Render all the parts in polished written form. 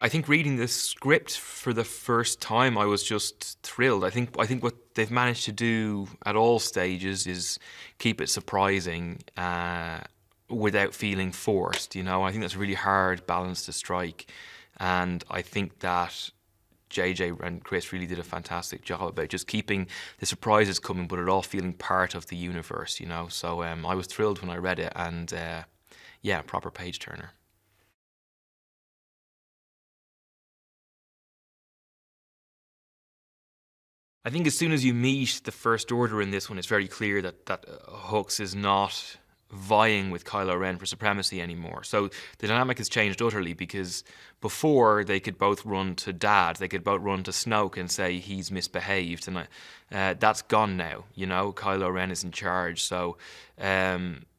I think reading the script for the first time, I was just thrilled. I think what they've managed to do at all stages is keep it surprising without feeling forced. You know, I think that's a really hard balance to strike, and I think that JJ and Chris really did a fantastic job about just keeping the surprises coming, but it all feeling part of the universe. You know, so I was thrilled when I read it, and yeah, proper page turner. I think as soon as you meet the First Order in this one, it's very clear that Hux is not vying with Kylo Ren for supremacy anymore. So the dynamic has changed utterly, because before they could both run to Dad, they could both run to Snoke and say he's misbehaved, and that's gone now. You know, Kylo Ren is in charge, so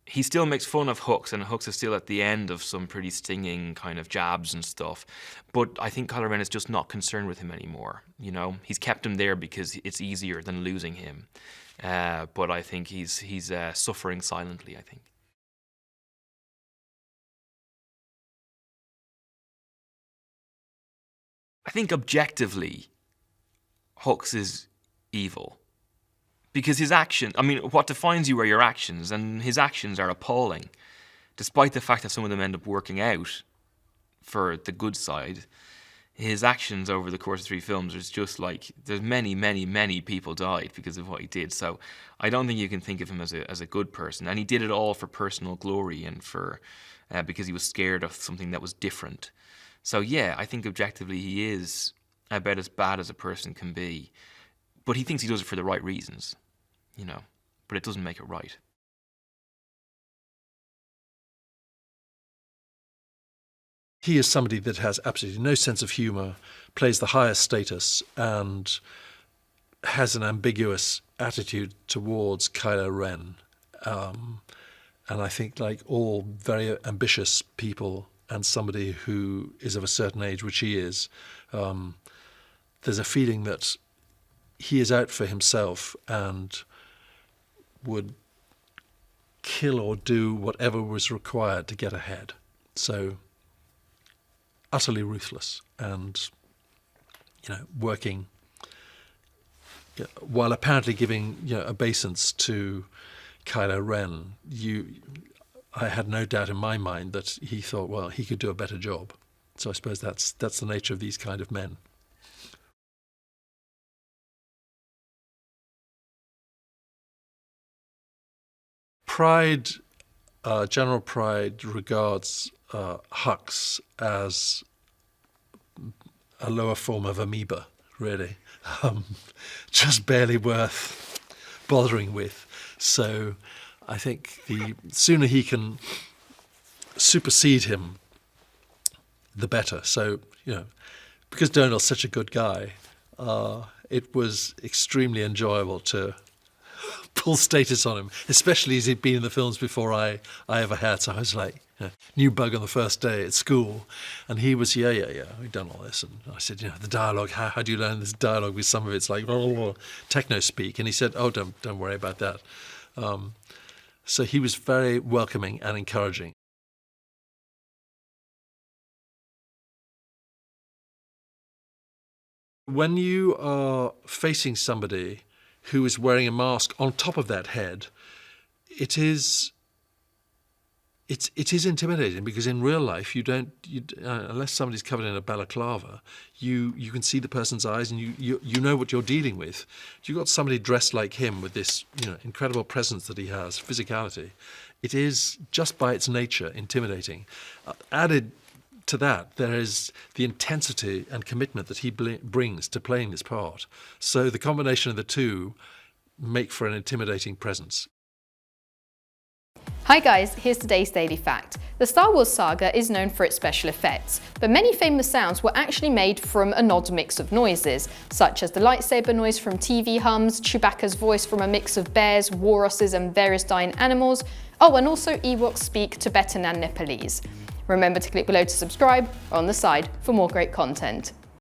he still makes fun of Hux, and Hux is still at the end of some pretty stinging kind of jabs and stuff. But I think Kylo Ren is just not concerned with him anymore. You know, he's kept him there because it's easier than losing him. But I think he's suffering silently, I think. I think objectively, Hux is evil. Because his actions, I mean, what defines you are your actions, and his actions are appalling. Despite the fact that some of them end up working out for the good side, his actions over the course of 3 films is just like, there's many people died because of what he did. So I don't think you can think of him as a good person. And he did it all for personal glory and for because he was scared of something that was different. So yeah, I think objectively he is about as bad as a person can be. But he thinks he does it for the right reasons, you know, but it doesn't make it right. He is somebody that has absolutely no sense of humour, plays the highest status, and has an ambiguous attitude towards Kylo Ren. And I think, like all very ambitious people, and somebody who is of a certain age, which he is, there's a feeling that he is out for himself and would kill or do whatever was required to get ahead. So utterly ruthless and, you know, working while apparently giving, you know, obeisance to Kylo Ren. I had no doubt in my mind that he thought, well, he could do a better job. So I suppose that's the nature of these kind of men. Pryde, General Pryde regards Hux as a lower form of amoeba, really. Just barely worth bothering with. So I think the sooner he can supersede him, the better. So, you know, because Domhnall's such a good guy, it was extremely enjoyable to pull status on him, especially as he'd been in the films before I ever had. So I was like, you know, new bug on the first day at school. And he was, yeah, we've done all this. And I said, you know, the dialogue, how do you learn this dialogue? With some of it's like, techno speak. And he said, oh, don't worry about that. So he was very welcoming and encouraging. When you are facing somebody who is wearing a mask on top of that head, it is intimidating, because in real life you unless somebody's covered in a balaclava, you can see the person's eyes and you know what you're dealing with. You've got somebody dressed like him with this, you know, incredible presence that he has, physicality. It is just by its nature intimidating. Added to that, there is the intensity and commitment that he brings to playing this part. So the combination of the two make for an intimidating presence. Hi guys, here's today's Daily Fact. The Star Wars saga is known for its special effects, but many famous sounds were actually made from an odd mix of noises, such as the lightsaber noise from TV hums, Chewbacca's voice from a mix of bears, walruses and various dying animals, and also Ewoks speak Tibetan and Nepalese. Remember to click below to subscribe or on the side for more great content.